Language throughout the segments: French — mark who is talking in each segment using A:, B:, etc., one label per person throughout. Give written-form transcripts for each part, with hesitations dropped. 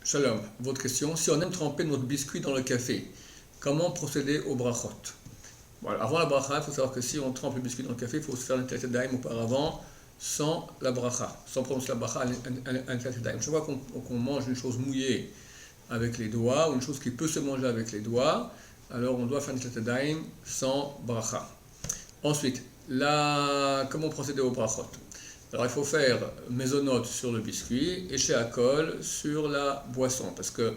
A: Shalom, votre question, si on aime tremper notre biscuit dans le café, comment procéder au brachot? Voilà, avant la bracha, il faut savoir que si on trempe le biscuit dans le café, il faut se faire une tête d'aim auparavant, sans la bracha, sans prononcer la bracha, un tête d'aim. Chaque fois qu'on mange une chose mouillée avec les doigts, ou une chose qui peut se manger avec les doigts, alors on doit faire une tête d'aim sans bracha. Ensuite, comment procéder au brachot? Alors il faut faire mésonote sur le biscuit et sheakol sur la boisson, parce que vous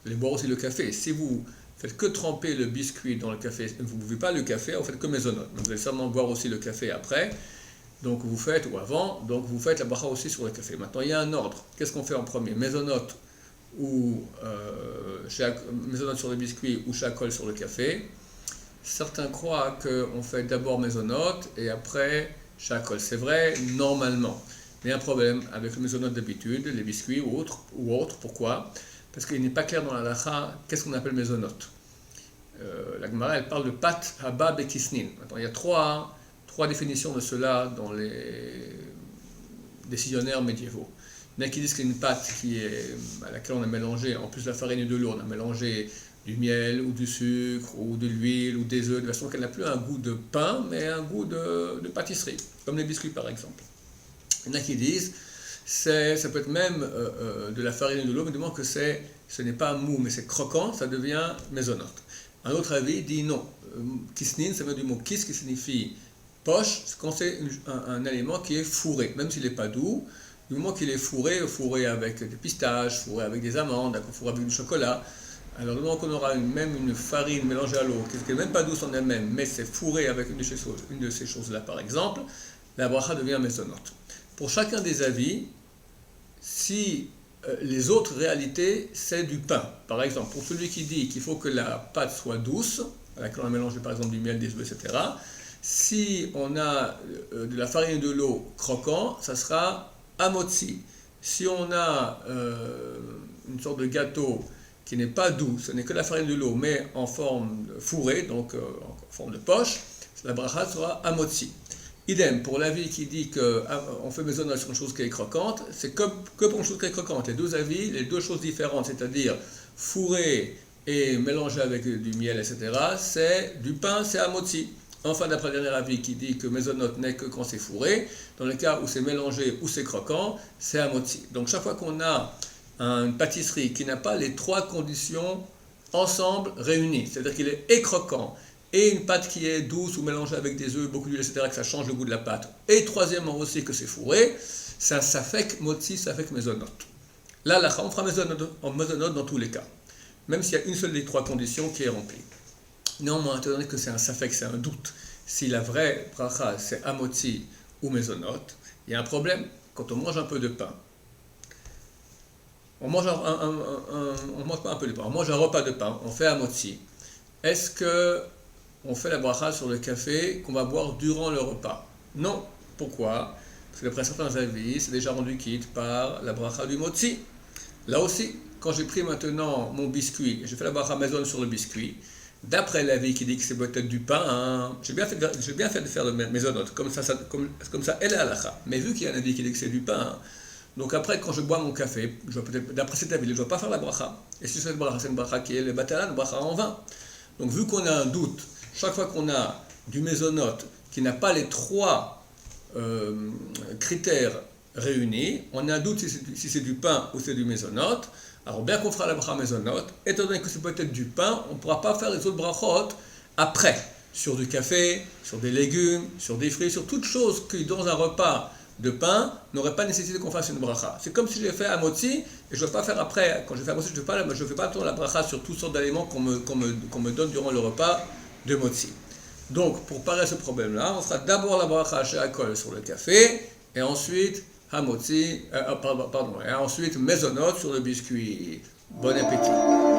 A: allez boire aussi le café. Si vous faites que tremper le biscuit dans le café, vous ne buvez pas le café, vous faites que mésonote. Vous allez seulement boire aussi le café après, donc vous faites, ou avant, donc vous faites la bracha aussi sur le café. Maintenant il y a un ordre, qu'est-ce qu'on fait en premier? Mésonote ou mésonote sur le biscuit ou sheakol sur le café. Certains croient qu'on fait d'abord mésonote et après sheakol. C'est vrai, normalement. Mais il y a un problème avec le mésonote d'habitude, les biscuits ou autres. Pourquoi? Parce qu'il n'est pas clair dans la halakha qu'est-ce qu'on appelle mésonote. La Gemara, elle parle de pat haba bekisnin. Maintenant, il y a trois définitions de cela dans les décisionnaires médiévaux. Il y en a qui disent qu'il y a une pâte à laquelle on a mélangé, en plus de la farine et de l'eau, on a mélangé du miel ou du sucre ou de l'huile ou des œufs, de façon qu'elle n'a plus un goût de pain, mais un goût de pâtisserie, comme les biscuits par exemple. Il y en a qui disent ça peut être même de la farine et de l'eau, mais du moment que ce n'est pas mou, mais c'est croquant, ça devient mésonote. Un autre avis dit non. Kisnin, ça vient du mot kis qui signifie poche, quand c'est un aliment qui est fourré, même s'il n'est pas doux. Du moment qu'il est fourré avec des pistaches, fourré avec des amandes, fourré avec du chocolat. Alors, du moment qu'on aura même une farine mélangée à l'eau, qui n'est même pas douce en elle-même, mais c'est fourré avec une de ces choses-là, par exemple, la bracha devient mésonote. Pour chacun des avis, si les autres réalités, c'est du pain. Par exemple, pour celui qui dit qu'il faut que la pâte soit douce, à laquelle on a mélangé par exemple du miel, des œufs, etc., si on a de la farine et de l'eau croquant, ça sera amotzi. Si on a une sorte de gâteau qui n'est pas doux, ce n'est que la farine de l'eau, mais en forme fourrée, donc en forme de poche, la bracha sera amotzi. Idem, pour l'avis qui dit qu'on fait mésonote sur une chose qui est croquante, c'est que pour une chose qui est croquante. Les deux avis, les deux choses différentes, c'est-à-dire fourré et mélangé avec du miel, etc., c'est du pain, c'est amotzi. Enfin, d'après le dernier avis qui dit que mésonote n'est que quand c'est fourré, dans le cas où c'est mélangé ou c'est croquant, c'est amotzi. Donc chaque fois qu'on a une pâtisserie qui n'a pas les trois conditions ensemble réunies, c'est-à-dire qu'il est croquant, et une pâte qui est douce ou mélangée avec des œufs, beaucoup d'huile, etc., que ça change le goût de la pâte, et troisièmement aussi que c'est fourré, c'est un safek motzi, safek mésonote. Là, on fera mésonote dans tous les cas, même s'il y a une seule des trois conditions qui est remplie. Néanmoins, étant donné que c'est un safek, c'est un doute, si la vraie bracha c'est amotzi ou mésonote, il y a un problème. Quand on mange un peu de pain, on mange pas un peu de pain, on mange un repas de pain, on fait amotzi. Est-ce que on fait la bracha sur le café qu'on va boire durant le repas? Non. Pourquoi? Parce que d'après certains avis, c'est déjà rendu quitte par la bracha du motzi. Là aussi, quand j'ai pris maintenant mon biscuit, et j'ai fait la bracha maison sur le biscuit, d'après l'avis qui dit que c'est peut-être du pain, j'ai bien fait de faire le mésonote, comme ça, elle est halakha. Mais vu qu'il y a un avis qui dit que c'est du pain, donc après, quand je bois mon café, d'après cet avis, je ne dois pas faire la bracha. Et si cette bracha, c'est une bracha qui est le batalan, une bracha en vin. Donc vu qu'on a un doute, chaque fois qu'on a du mésonote qui n'a pas les trois critères réunis, on a un doute si c'est du pain ou c'est du mésonote. Alors bien qu'on fera la bracha mésonote, étant donné que c'est peut-être du pain, on ne pourra pas faire les autres brachot après, sur du café, sur des légumes, sur des fruits, sur toute chose qui dans un repas de pain n'aurait pas nécessité qu'on fasse une bracha. C'est comme si j'ai fait amotzi et je ne vais pas faire après. Quand je fais amotzi, je ne fais pas la bracha sur toutes sortes d'aliments qu'on me donne durant le repas de motzi. Donc, pour parer à ce problème-là, on fera d'abord la bracha sheakol sur le café et ensuite hamotzi, et ensuite mésonote sur le biscuit. Bon appétit.